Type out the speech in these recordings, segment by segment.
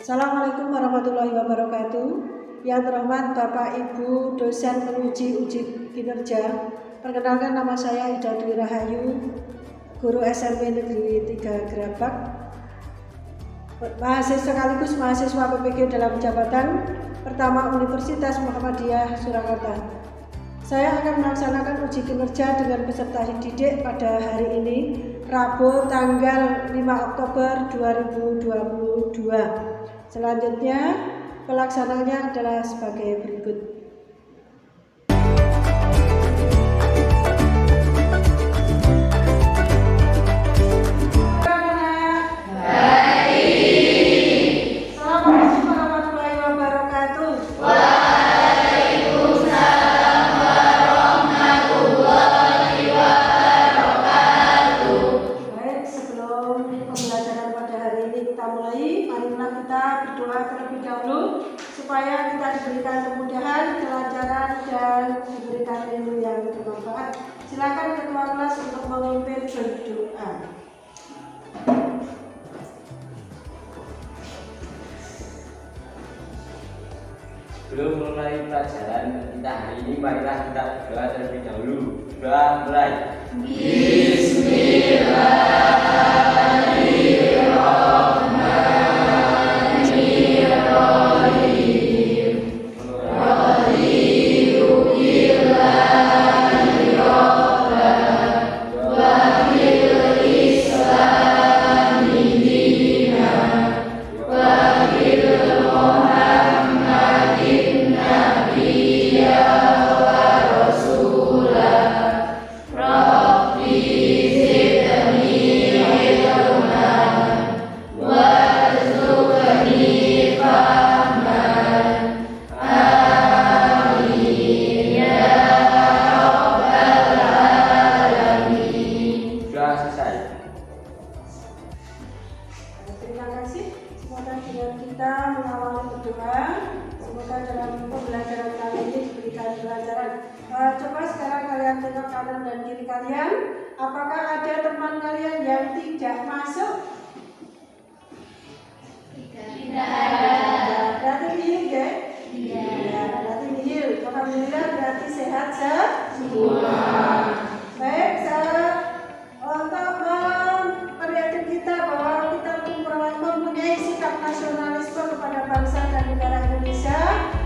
Assalamualaikum warahmatullahi wabarakatuh. Yang terhormat Bapak Ibu dosen penguji uji kinerja. Perkenalkan, nama saya Ida Dwi Rahayu, guru SMP Negeri 3 Gerabak, sekaligus mahasiswa PPG dalam jabatan pertama Universitas Muhammadiyah Surakarta. Saya akan melaksanakan uji kinerja dengan peserta didik pada hari ini, Rabu tanggal 5 Oktober 2022. Selanjutnya, pelaksanaannya adalah sebagai berikut. Supaya kita diberikan kemudahan, kelancaran, dan diberikan ilmu yang bermanfaat. Silakan ketua kelas untuk memimpin berdoa. Sebelum mulai pelajaran kita hari ini, marilah kita berdoa terlebih dahulu. Doa mulai. Terima kasih. Semoga dengan kita mengawali berdoa, semoga dalam pembelajaran kali ini diberikan pelajaran. Coba sekarang kalian tengok kanan dan kiri kalian. Apakah ada teman kalian yang tidak masuk? Tidak ada. Berarti nihil, ya? Tidak. Berarti nihil. Alhamdulillah, berarti sehat semua. Baik, untuk memperlihatkan kita bahwa kita mempunyai sikap nasionalisme kepada bangsa dan negara Indonesia,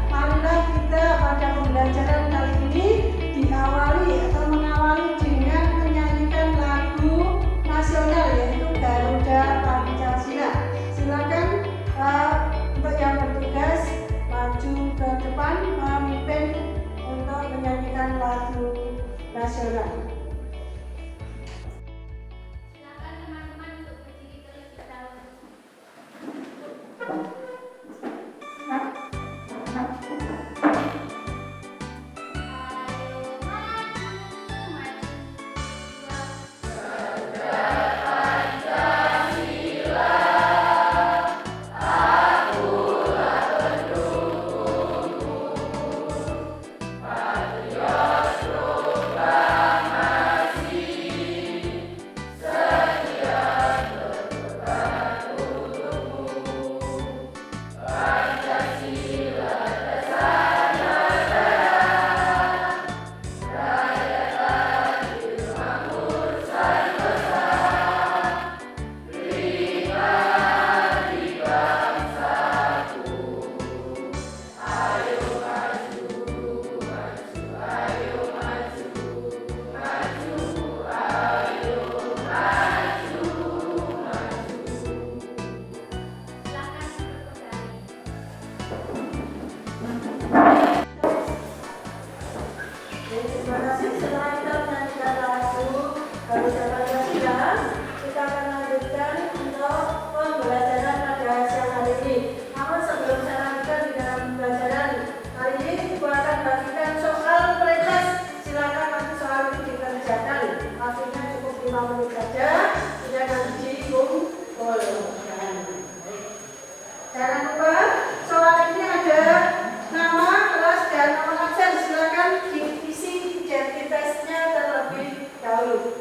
marilah kita pada pembelajaran kali ini diawali atau mengawali dengan menyanyikan lagu nasional, yaitu Garuda Pancasila. Silakan untuk yang bertugas maju ke depan memimpin untuk menyanyikan lagu nasional. Jangan lupa soal ini ada nama, kelas, dan nomor absen. Silakan diisi identitasnya terlebih dahulu.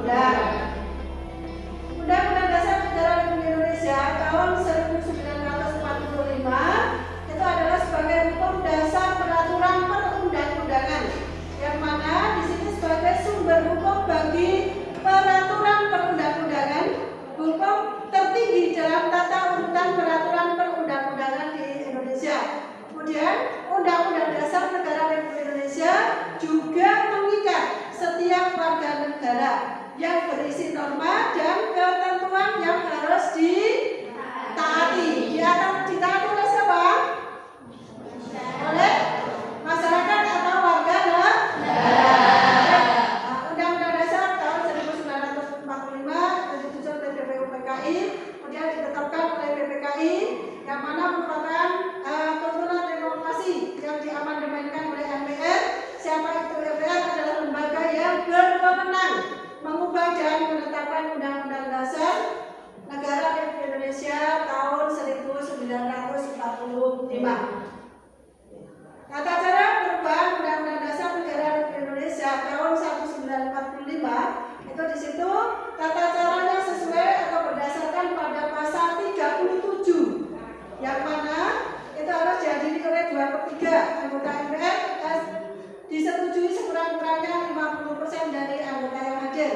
undang-undang. Undang-Undang Dasar Negara Republik Indonesia tahun 1945 itu adalah sebagai hukum dasar peraturan perundang-undangan, yang mana di sini sebagai sumber hukum bagi peraturan perundang-undangan, hukum tertinggi dalam tata urutan peraturan perundang-undangan di Indonesia. Kemudian Undang-Undang Dasar Negara Republik Indonesia juga mengikat setiap warga negara yang berisi norma dan ketentuan yang harus ditaati. Ditaati oleh siapa? Oleh masyarakat atau warga negara. Undang-Undang Dasar tahun 1945 disusun oleh BPUPKI, kemudian ditetapkan oleh BPKI, yang mana merupakan tuntunan demokrasi yang diamandemenkan oleh MPR. Siapa itu MPR? Adalah lembaga yang berwenang mengubah dan menetapkan Undang-Undang Dasar Negara Republik Indonesia tahun 1945. Tata cara perubahan Undang-Undang Dasar Negara Republik Indonesia tahun 1945 itu di situ tata caranya sesuai atau berdasarkan pada pasal 37, yang mana itu harus dihadiri oleh 2/3 anggota MPR, disetujui sekurang-kurangnya 50% dari anggota yang hadir.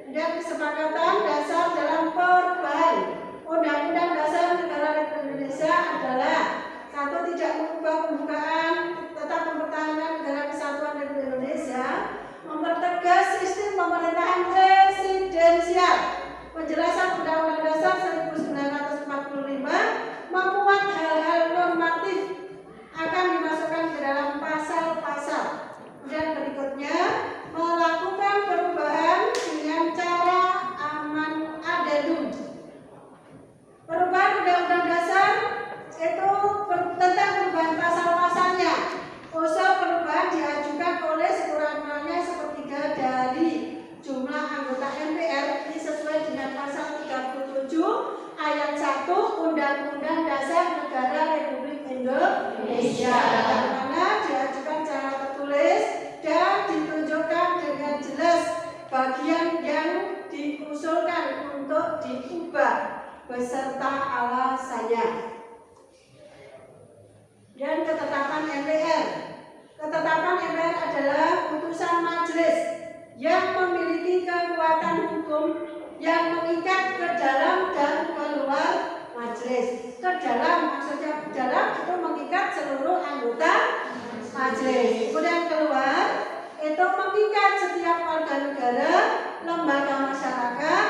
Dan kesepakatan dasar dalam perubahan Undang-Undang Dasar Negara Republik Indonesia adalah: 1. Tidak mengubah pembukaan, tetap mempertahankan negara kesatuan Republik Indonesia, mempertegas sistem pemerintahan presidensial. Penjelasan Undang-Undang Dasar 1945 memuat hal-hal normatif akan dimasukkan ke dalam pasal-pasal. Dan berikutnya, melakukan perubahan dengan cara aman adendum. Perubahan Undang-Undang Dasar itu tentang perubahan pasal-pasalnya. Usul perubahan diajukan oleh sekurang-kurangnya 1/3 dari jumlah anggota MPR, ini sesuai dengan pasal 37 ayat 1 Undang-Undang Dasar Negara Republik Indonesia, yang mana diajukan secara tertulis dan ditunjukkan dengan jelas bagian yang diusulkan untuk diubah beserta alasannya. Dan ketetapan MPR. Ketetapan MPR adalah putusan majelis yang memiliki kekuatan hukum yang mengikat ke dalam dan keluar majelis. Ke dalam, maksudnya ke dalam itu mengikat seluruh anggota majelis. Kemudian keluar itu mengikat setiap warga negara, lembaga masyarakat,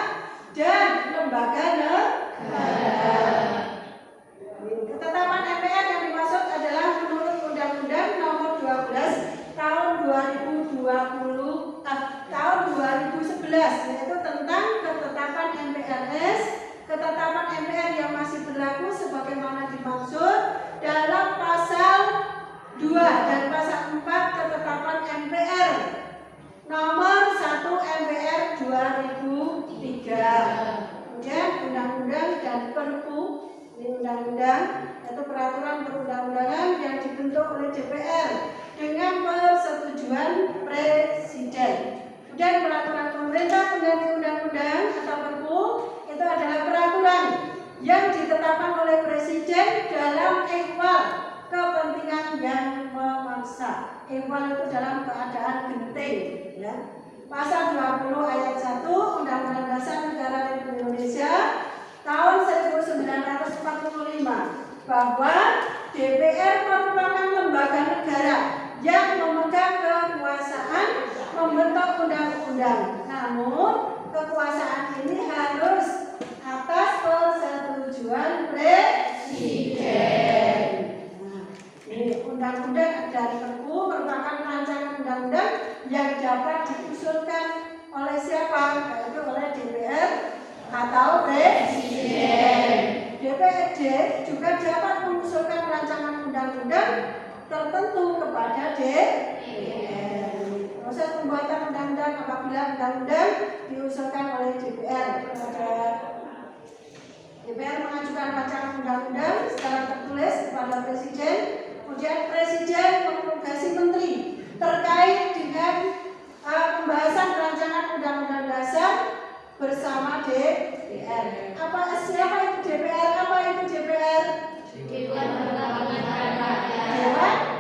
dan lembaga negara. Ketetapan MPR yang dimaksud adalah menurut Undang-Undang Nomor 12 Tahun 2011, yaitu tentang ketetapan MPRS. Ketetapan MPR yang masih berlaku sebagaimana dimaksud dalam pasal 2 dan pasal 4 ketetapan MPR Nomor 1 MPR 2003. Kemudian Undang-Undang dan Perpu. Ini undang-undang, yaitu peraturan perundang-undangan yang dibentuk oleh DPR dengan persetujuan Presiden. Dan peraturan pemerintah pengganti undang-undang atau Perpu itu adalah peraturan yang ditetapkan oleh Presiden dalam ehwal kepentingan yang memaksa. Ehwal itu dalam keadaan genting, ya. Pasal 20 ayat 1 Undang-Undang Dasar Negara Republik Indonesia tahun 1945 bahwa DPR merupakan lembaga negara yang memegang kekuasaan membentuk undang-undang. Namun kekuasaan ini harus atas persetujuan Presiden. Ini undang-undang dari Perpu merupakan rancangan undang-undang yang dapat diusulkan oleh siapa? Yaitu oleh DPR atau Presiden. DPRD juga dapat mengusulkan rancangan undang-undang tertentu kepada DPR. Proses pembuatan undang-undang apabila undang-undang diusulkan oleh DPR. DPR mengajukan rancangan undang-undang secara tertulis kepada Presiden. Kemudian Presiden menggugasi menteri terkait dengan pembahasan rancangan undang-undang dasar DPR. Siapa itu DPR? Apa itu DPR? Dewan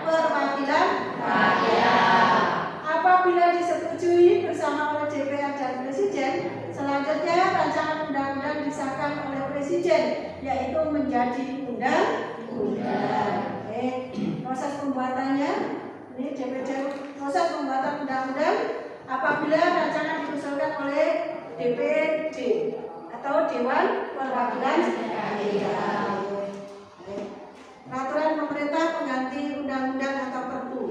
Perwakilan Rakyat. Apabila disetujui bersama oleh DPR dan Presiden, selanjutnya rancangan undang-undang disahkan oleh Presiden, yaitu menjadi undang-undang. Proses pembuatannya, ini DPD, proses pembuatan undang-undang apabila rancangan diusulkan oleh DPD atau Dewan Perwakilan Rakyat. Peraturan pemerintah pengganti undang-undang atau Perpu.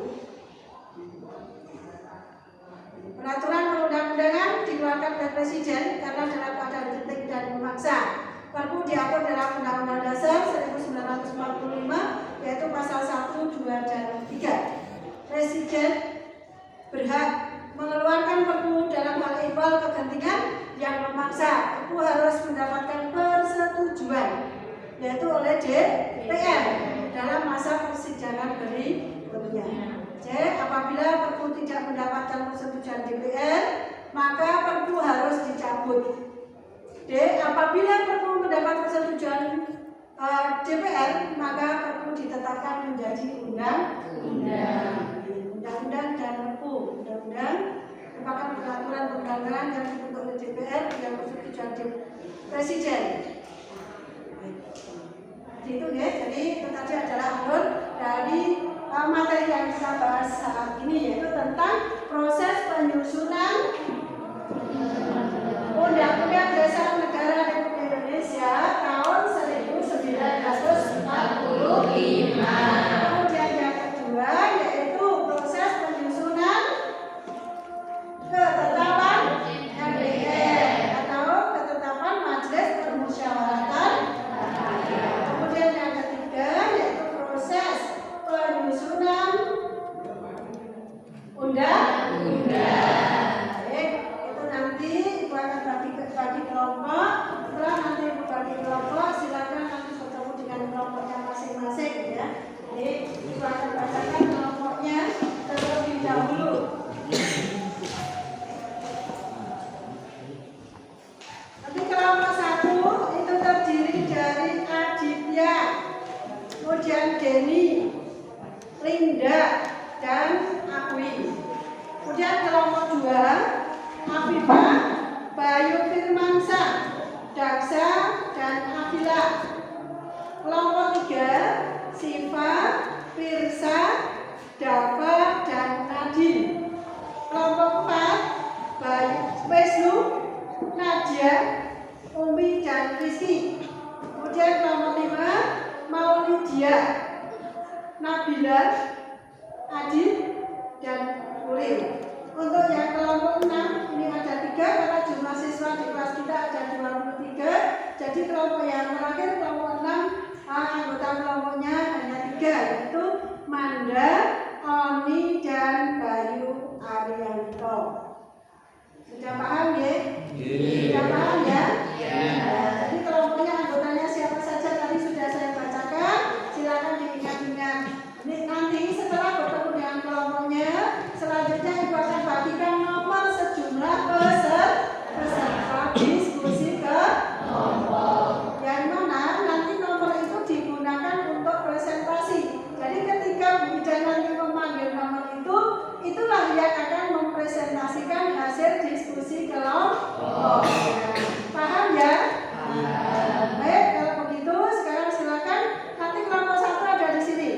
Peraturan perundang-undangan dikeluarkan oleh Presiden karena dalam keadaan genting dan memaksa. Perpu diatur dalam Undang-Undang Dasar 1945, yaitu pasal 1, 2, dan 3. Presiden berhak mengeluarkan Perpu dalam hal ihwal kegentingan yang memaksa. Perpu harus mendapatkan persetujuan, yaitu oleh DPR dalam masa persidangan berikutnya. C. Apabila Perpu tidak mendapatkan persetujuan DPR, maka Perpu harus dicabut. D. Apabila Perpu mendapat persetujuan DPR, maka Perpu ditetapkan menjadi undang-undang. Undang-undang dan Perpu. Undang-undang merupakan peraturan perundang-undangan yang dibentuk oleh DPR dengan persetujuan Presiden. Itu ya, jadi itu tadi adalah alur dari materi yang kita bahas saat ini, yaitu tentang proses penyusunan Undang-Undang Dasar Negara Republik Indonesia tahun 1945. Kemudian yang kedua yaitu proses penyusunan ketetapan MPR atau ketetapan Majelis Permusyawaratan Rakyat. Kemudian yang ketiga yaitu proses penyusunan undang-undang. Baik, itu nanti Ibu akan bagi kelompok. Setelah nanti Ibu bagi kelompok, silakan nanti bertemu dengan kelompoknya masing-masing ya. Jadi Ibu akan bacakan kelompoknya terlebih dahulu. Nanti kelompok 1 itu terdiri dari Aditya, kemudian Denny, Linda, dan Akwi. Kemudian kelompok 2 Afifah, Bayu Firmansyah, Daksa, dan Afila. Kelompok 3 Siva, Firsa, Dava, dan Nadine. Kelompok 4 Bayu Wisnu, Nadia, Umi, dan Rizky. Kemudian kelompok 5 Maulidia, Nabila, Adit, dan Ulil. Untuk yang kelompok 6 ini ada 3 karena jumlah siswa di kelas kita ada 23. Jadi kelompok yang terakhir kelompok 6 anggota kelompoknya hanya 3, yaitu Manda, Oni, dan Bayu Arianto. Sudah paham ya? Sudah paham ya? Nah, jadi kelompoknya anggotanya siapa saja tadi sudah saya bacakan. Silakan diingat-ingat. Nanti setelah bertemu dengan kelompoknya, selanjutnya Ibu akan bagikan nomor sejumlah peserta diskusi ke kelompok. Yang mana nanti nomor itu digunakan untuk presentasi. Jadi ketika bidan nanti memanggil nomor itu, itulah yang akan mempresentasikan hasil diskusi kelompok. Paham ya? Baik, kalau begitu sekarang silakan. Nanti kelompok 1 ada di sini.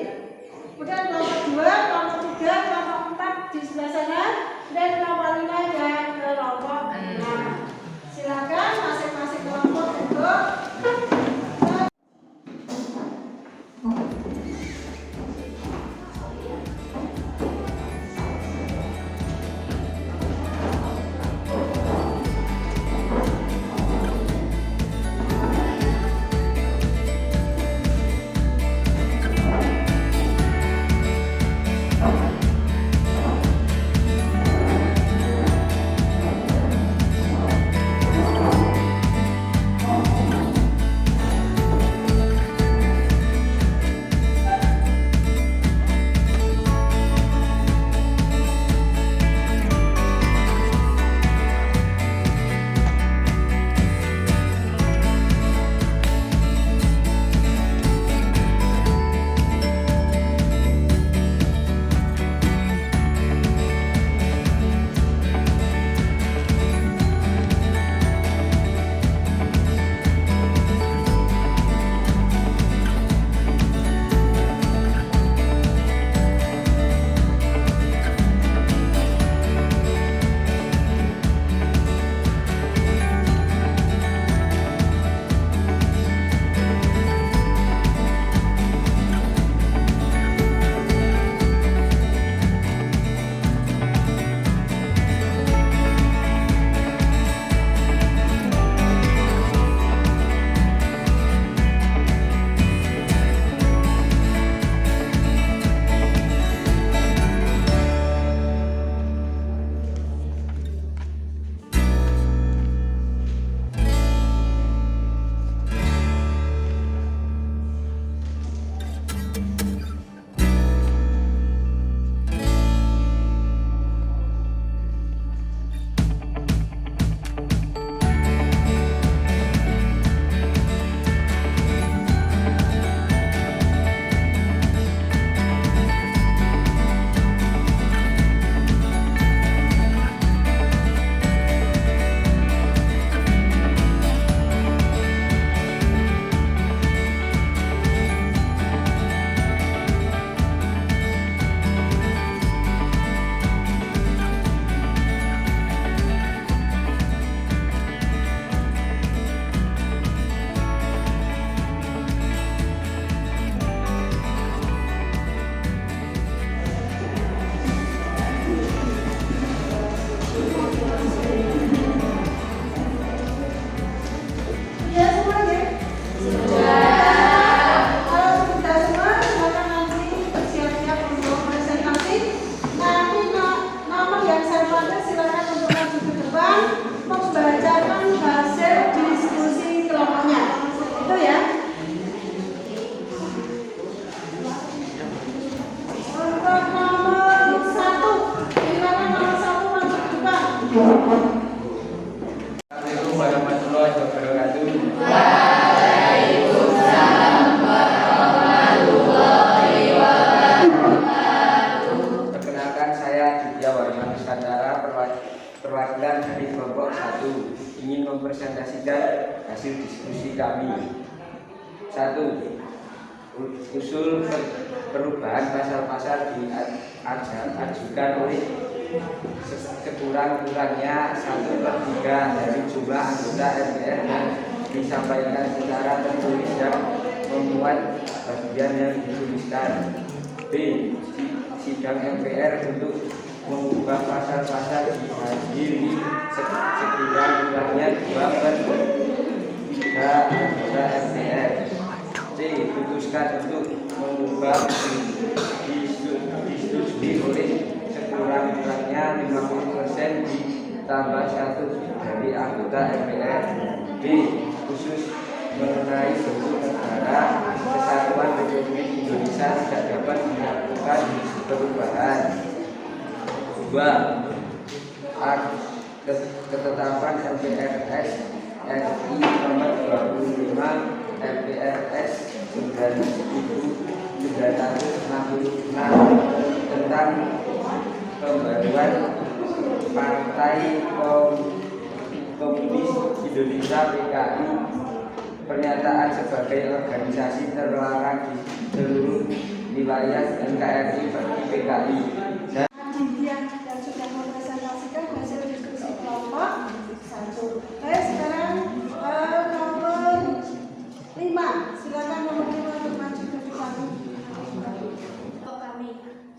Kemudian kelompok 2, kelompok 3, kelompok 4 di sebelah sana, dan kelompok 5 dan kelompok 6. Silakan masing-masing kelompok untuk Assalamualaikum warahmatullahi wabarakatuh. Perkenalkan, saya Ditya Warman Nusantara, perwakilan dari kelompok 1, ingin mempresentasikan hasil diskusi kami. 1. Usul perubahan pasal-pasal diajukan oleh sekurang-kurangnya 1/3 dari jumlah anggota MPR dan disampaikan secara tertulis dan memuat bagian yang dituliskan. B. Sidang MPR untuk mengubah pasal-pasal dihadiri sekurang-kurangnya 2/3 anggota MPR. C. Putuskan untuk mengubah disetujui oleh sekurang-kurangnya 50% ditambah 1 dari anggota MPR. D. Khusus mengenai bentuk negara Kesatuan Republik Indonesia tidak dapat dilakukan perubahan. 2. Ketetapan MPRS RI nomor 25 MPRS 1966 tentang pembaruan Partai Komunis Indonesia PKI, pernyataan sebagai organisasi terlarang di seluruh wilayah NKRI bagi PKI. Yang sudah mempresentasikan hasil diskusi kelompok 1. Baik, sekarang nomor 5. Silakan nomor 5 untuk maju ke depan. Kami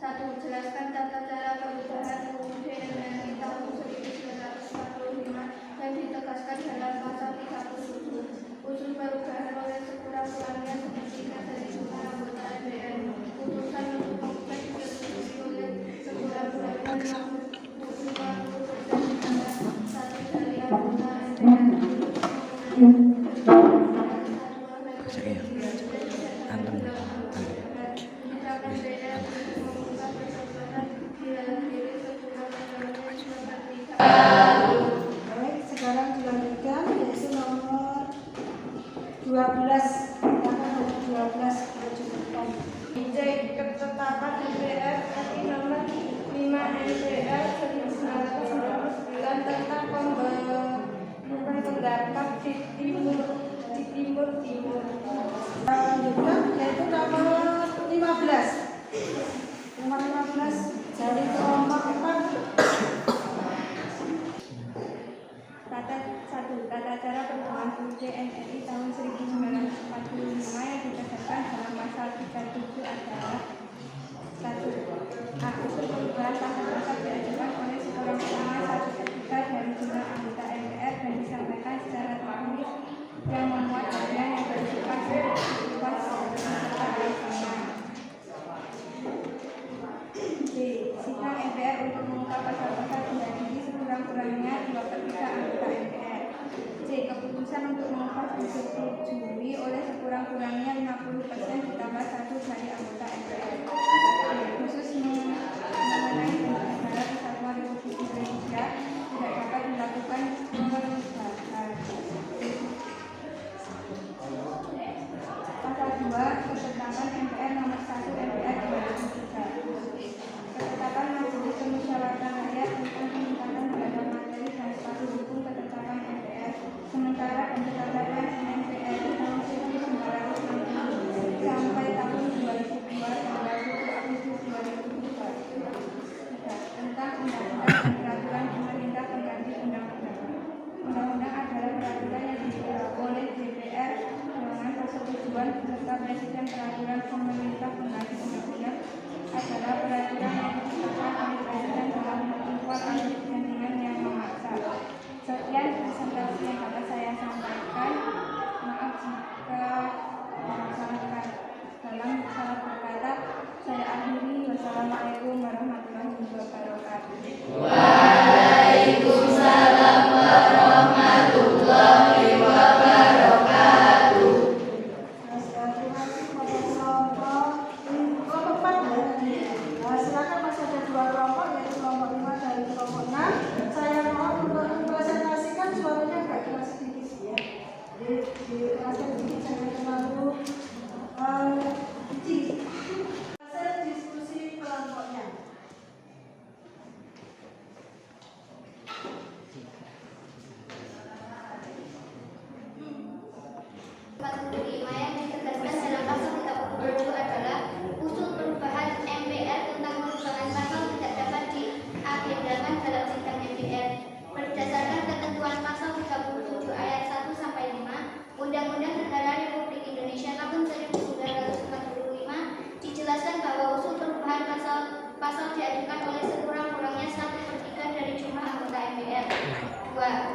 1. Jelaskan tata cara perubahan UUD NRI tahun 1945 yang ditegaskan dalam pasal 37. Usul perubahan oleh sekurang-kurangnya sepertiga dari jumlah anggota MPR. Putusan untuk mengubah disetujui oleh sekurang-kurangnya 50% ditambah 1 dari anggota MPR. Baik, sekarang dilanjutkan yaitu nomor 12. Silakan nomor 12 maju ke depan. Cek ketetapan MPR RI nomor 5 MPR 1999 tentang pembentukan pendapat di Timur. Lanjutkan yaitu nomor 15. Nomor 15 dari kelompok 4. Tata cara perubahan UUD NRI tahun 1945 yang ditegaskan dalam pasal 37 adalah 1. Usul perubahan pasal-pasal diajukan oleh sekurang-kurangnya 1/3 dari jumlah anggota MPR dan disampaikan secara tertulis yang memuat bagian yang bersifat luas serta alasannya. B. Sidang MPR untuk mengungkap pasal-pasal dihadiri sekurang-kurangnya 2/3 anggota MPR. C. Keputusan untuk mengungkap disetujui oleh sekurang-kurangnya 50% ditambah 1 dari anggota MPR. Khusus mengenai bentuk negara Kesatuan Republik Indonesia tidak dapat dilakukan perubahan. Pasal 2. Ketetapan MPR nomor 1 MPR 2003. Ketetapan Majelis Permusyawaratan Rakyat tentang peningkatan terhadap materi dan status hukum ketetapan MPR. Sementara pendekatannya MPR tahun 1960 sampai tahun 2002 tanggal 1 Agustus 2003 tentang undang-undang dan peraturan pemerintah pengganti undang-undang. Undang-undang adalah peraturan yang dibuat oleh DPR dengan persetujuan beserta Presiden. Peraturan pemerintah pengganti undang-undang adalah peraturan yang ditetapkan oleh Presiden dalam melakukan alih kepentingan yang memaksa. Sekian presentasi yang dapat saya sampaikan. Maaf jika dalam salah berkata. Saya akhiri. Wassalamualaikum warahmatullahi wabarakatuh. Waalaikumsalam warahmatullahi wabarakatuh. Terima kasih kepada kelompok 4 ya. Silakan Mas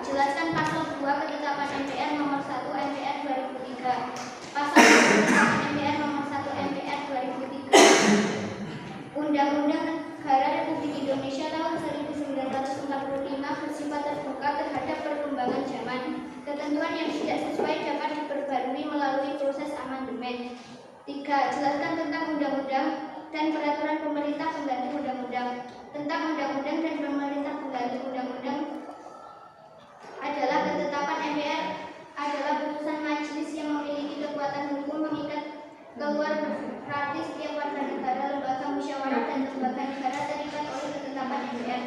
Jelaskan pasal 2 Ketetapan MPR nomor 1 MPR 2003. Pasal 2 Ketetapan MPR nomor 1 MPR 2003. Undang-Undang Negara Republik Indonesia tahun 1945 bersifat terbuka terhadap perkembangan zaman. Ketentuan yang tidak sesuai dapat diperbarui melalui proses amandemen. 3. Jelaskan tentang undang-undang dan peraturan pemerintah pengganti undang-undang. Tentang undang-undang dan pemerintah pengganti undang-undang adalah ketetapan MPR adalah putusan majelis yang memiliki kekuatan hukum mengikat keluar berarti setiap warga negara, lembaga musyawarah dan lembaga negara terikat oleh ketetapan MPR.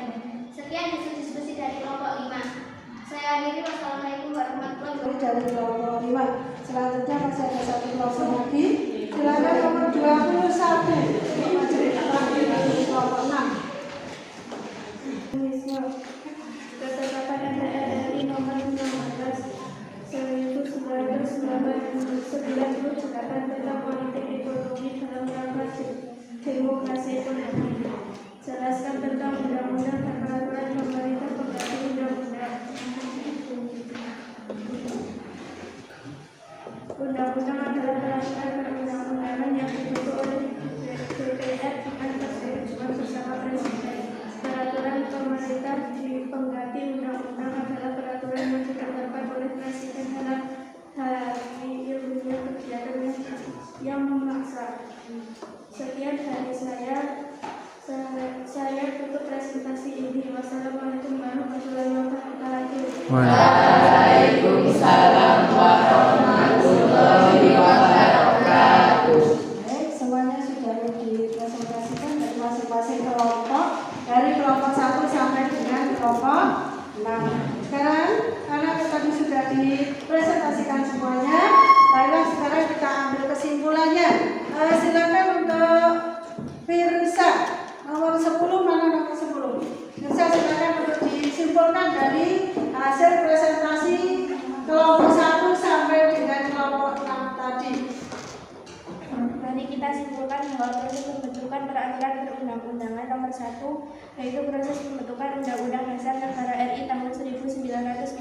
Sekian diskusi dari kelompok 5. Saya akhiri. Wassalamualaikum warahmatullahi wabarakatuh. Dari kelompok 5. Selanjutnya masih ada satu kelompok lagi. Silakan nomor 21. Majelis terakhir dari kelompok 6. Ketetapan MPR RI nomor 19 1998 tentang politik ekonomi dalam rangka demokrasi ekonomi. Jelaskan tentang undang-undang dan peraturan pemerintah pengganti undang-undang. Undang-undang adalah peraturan perundang-undangan yang dibentuk oleh DPR dengan persetujuan bersama Presiden. Peraturan pemerintah di pengganti undang-undang adalah peraturan yang ditetapkan oleh Presiden dalam hari ilmiah kegiatan yang memaksa. Sekian dari saya tutup presentasi ini. Wassalamualaikum warahmatullahi wabarakatuh. Waalaikumsalam warahmatullahi wabarakatuh. Baik, semuanya sudah dipresentasikan dari masing-masing kelompok, dari kelompok 1 sampai dengan kelompok 6. Sekarang karena tadi sudah dipresentasikan semuanya, baiklah sekarang kita ambil kesimpulannya. Silakan untuk Firsa nomor 10, mana nomor 10? Firsa, silakan untuk disimpulkan dari hasil presentasi kelompok 1 sampai dengan kelompok 6 tadi. Mari kita simpulkan bahwa proses pembentukan peraturan perundang-undangan nomor 1 yaitu proses pembentukan Undang-Undang Dasar Negara RI tahun 1945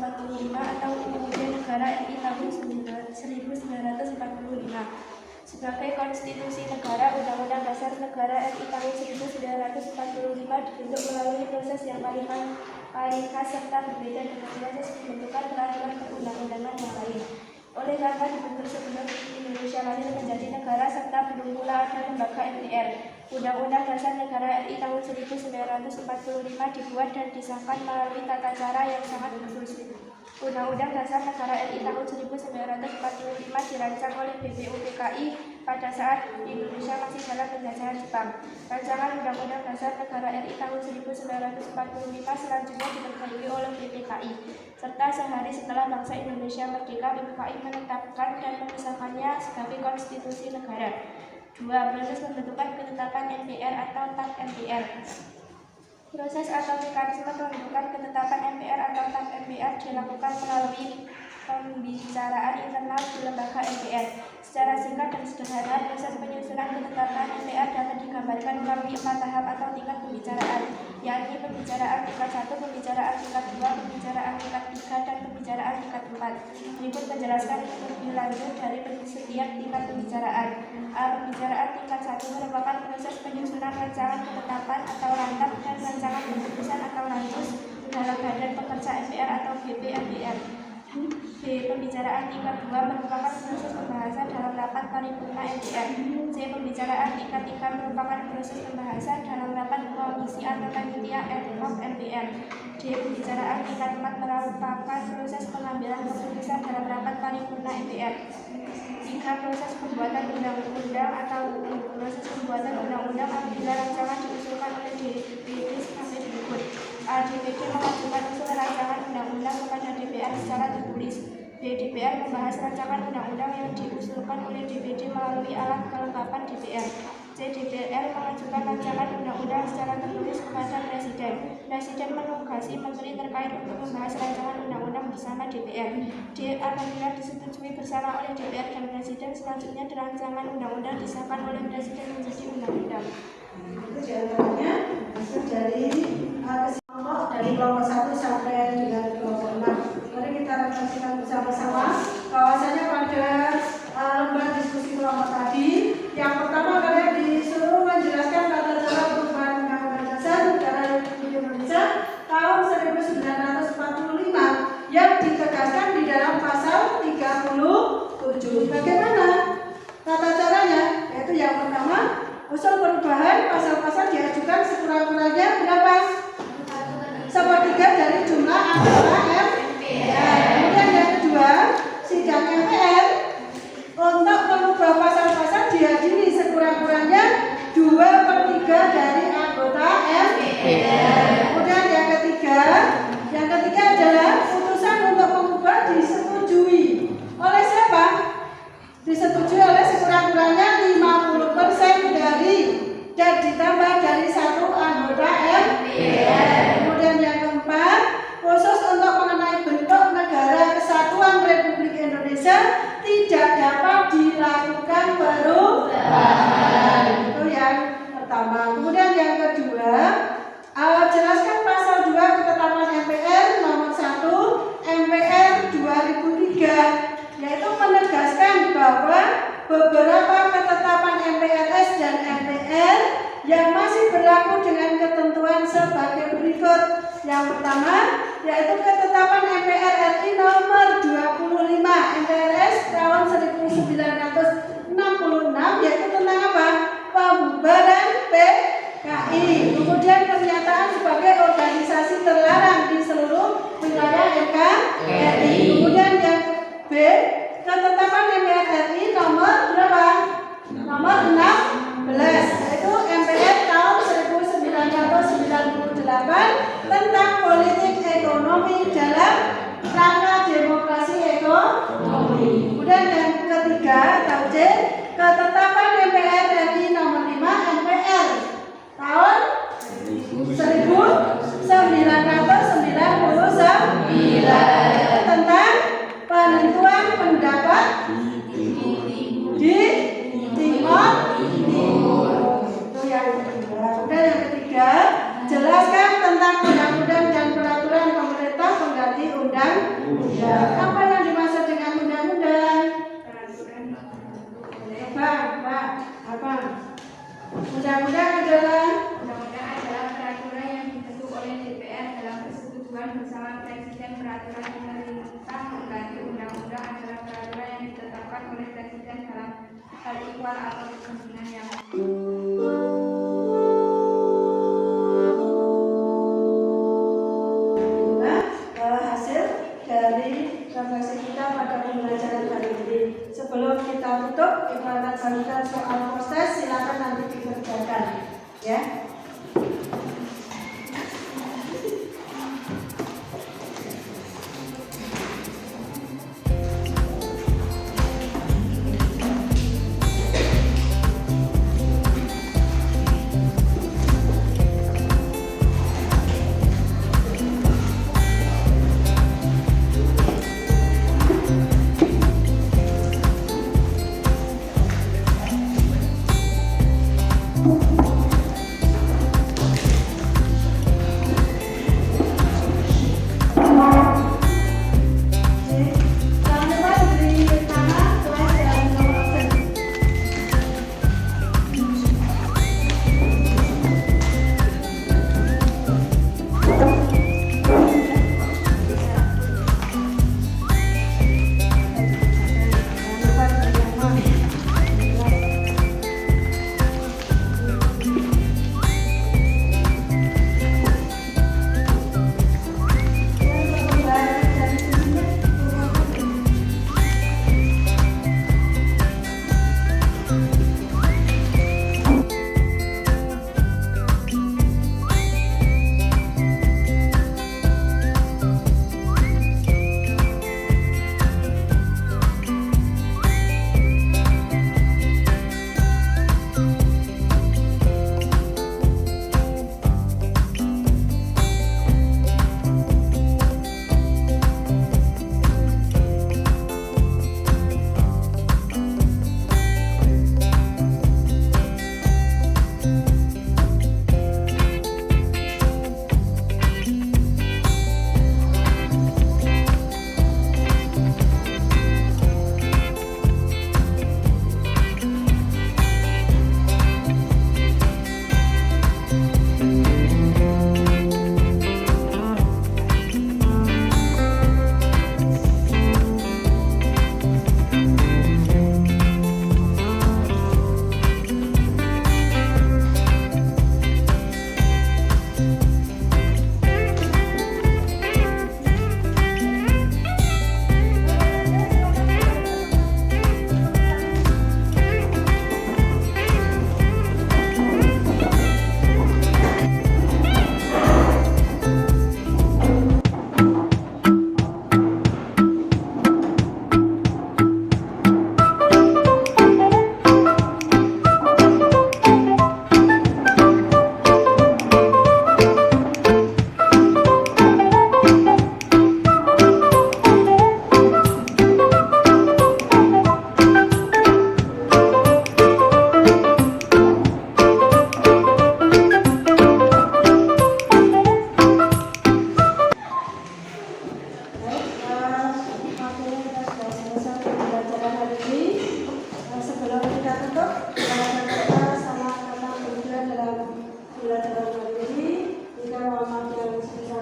atau Undang-Undang Negara RI tahun 1945. Sebagai konstitusi negara, Undang-Undang Dasar Negara RI tahun 1945 dibentuk melalui proses yang paling khas serta berbeda dengan proses pembentukan peraturan perundang-undangan yang lain. Oleh karena dibentuk sebelum Indonesia lahir menjadi negara serta belum pula ada lembaga MPR, Undang-Undang Dasar Negara RI tahun 1945 dibuat dan disahkan melalui tata cara yang sangat inklusif. Undang-Undang Dasar Negara RI tahun 1945 dirancang oleh BPUPKI pada saat Indonesia masih dalam penjajahan Jepang. Rancangan Undang-Undang Dasar Negara RI tahun 1945 selanjutnya diperbarui oleh BPKI, serta sehari setelah bangsa Indonesia merdeka, BPKI menetapkan dan mengesahkannya sebagai konstitusi negara. 2. Proses pembentukan ketetapan MPR atau TAP MPR. Proses atau mekanisme pembentukan ketetapan MPR atau TAP MPR dilakukan melalui pembicaraan internal di lembaga MPR. Secara singkat dan sederhana, proses penyusunan ketetapan MPR dapat digambarkan melalui 4 tahap atau tingkat pembicaraan, yakni pembicaraan tingkat 1, pembicaraan tingkat 2, pembicaraan tingkat 3, dan pembicaraan tingkat 4. Berikut menjelaskan lebih lanjut dari setiap tingkat pembicaraan. A. Pembicaraan tingkat 1 merupakan proses penyusunan rancangan ketetapan atau rantap dan rancangan keputusan atau lantus dalam badan pekerja MPR atau BP MPR. B. Pembicaraan tingkat 2 merupakan proses pembahasan dalam rapat paripurna MPR. C. Pembicaraan tingkat 3 merupakan proses pembahasan dalam rapat komisi atau panitia ad hoc MPR. D. Pembicaraan tingkat 4 merupakan proses pengambilan keputusan dalam rapat paripurna MPR. 3. Proses pembuatan undang-undang atau proses pembuatan undang-undang apabila rancangan diusulkan oleh DPD sampai berikut. A. DPD mengajukan usul rancangan undang-undang kepada DPR secara tertulis. B. DPR membahas rancangan undang-undang yang diusulkan oleh DPD melalui alat kelengkapan DPR. C. DPR mengajukan rancangan undang-undang secara tertulis kepada Presiden. Presiden menugasi menteri terkait untuk membahas rancangan undang-undang bersama DPR. D. Apabila disetujui bersama oleh DPR dan Presiden, selanjutnya rancangan undang-undang disahkan oleh Presiden menjadi undang-undang. Itu diantaranya dari kelompok 1 sampai dengan kelompok 6. saksikan bersama-sama bahwasanya pada lembar diskusi kelompok tadi, yang pertama kalian disuruh menjelaskan tata cara perubahan Undang-Undang Dasar Negara Republik Indonesia tahun 1945 yang ditegaskan di dalam pasal 37. Bagaimana tata caranya? Yaitu yang pertama, usul perubahan pasal-pasal diajukan sekurang-kurangnya berapa? 1/3 dari jumlah anggota MPR. Kemudian yang kedua, sidang MPR untuk mengubah pasal-pasal dihadiri sekurang-kurangnya 2/3 dari anggota MPR. Kemudian yang ketiga adalah putusan untuk mengubah disetujui oleh siapa? Disetujui oleh sekurang-kurangnya 50% dari dan ditambah dari satu anggota MPR. Kemudian yang keempat, khusus untuk mengenai bentuk negara kesatuan Republik Indonesia tidak dapat dilakukan perubahan. Itu yang pertama. Kemudian yang kedua, jelaskan pasal 2 ketetapan MPR nomor 1 MPR 2003, yaitu menegaskan bahwa beberapa ketetapan MPRS dan MPR yang masih berlaku dengan ketentuan sebagai berikut. Yang pertama, yaitu ketetapan MPR RI nomor 25 MPRS tahun 1966, yaitu tentang apa? Pembubaran PKI. Kemudian pernyataan sebagai organisasi terlarang di seluruh wilayah NKRI. Kemudian yang B, ketetapan MPR RI nomor berapa? Nomor 16, yaitu MPR tahun 1998 tentang politik ekonomi dalam rangka demokrasi ekonomi. Kemudian yang ketiga, atau C, ketetapan MPR RI nomor 5 MPR tahun 1999 tentang penentuan pendapat di Timor Timur. Itu yang kedua. Kemudian yang ketiga, jelaskan tentang undang-undang dan peraturan pemerintah pengganti undang-undang. Apa yang dimaksud dengan undang-undang? Apa? Undang-undang adalah peraturan yang dibentuk oleh DPR dalam persetujuan bersama Presiden. Peraturan pemerintah mengganti undang-undang adalah peraturan yang ditetapkan oleh Presiden dalam hal ikhwal atau kepentingan yang hasil dari refleksi kita pada pembelajaran kali ini. Sebelum kita tutup, kita akan berikan soal proses, silakan nanti dikerjakan, ya.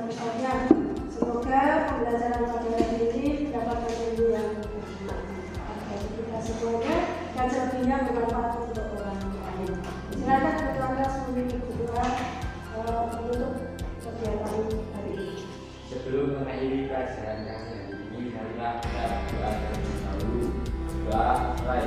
ustaznya. Semoga pembelajaran pada hari ini mendapatkan ilmu yang bermanfaat bagi kita semuanya dan selebihnya bermanfaat untuk orang lain. Silakan ketua kelas memimpin berdoa untuk kegiatan hari ini. Sebelum mengakhiri pelajaran kami hari ini, marilah kita berdoa terlebih dahulu. Doa mulai.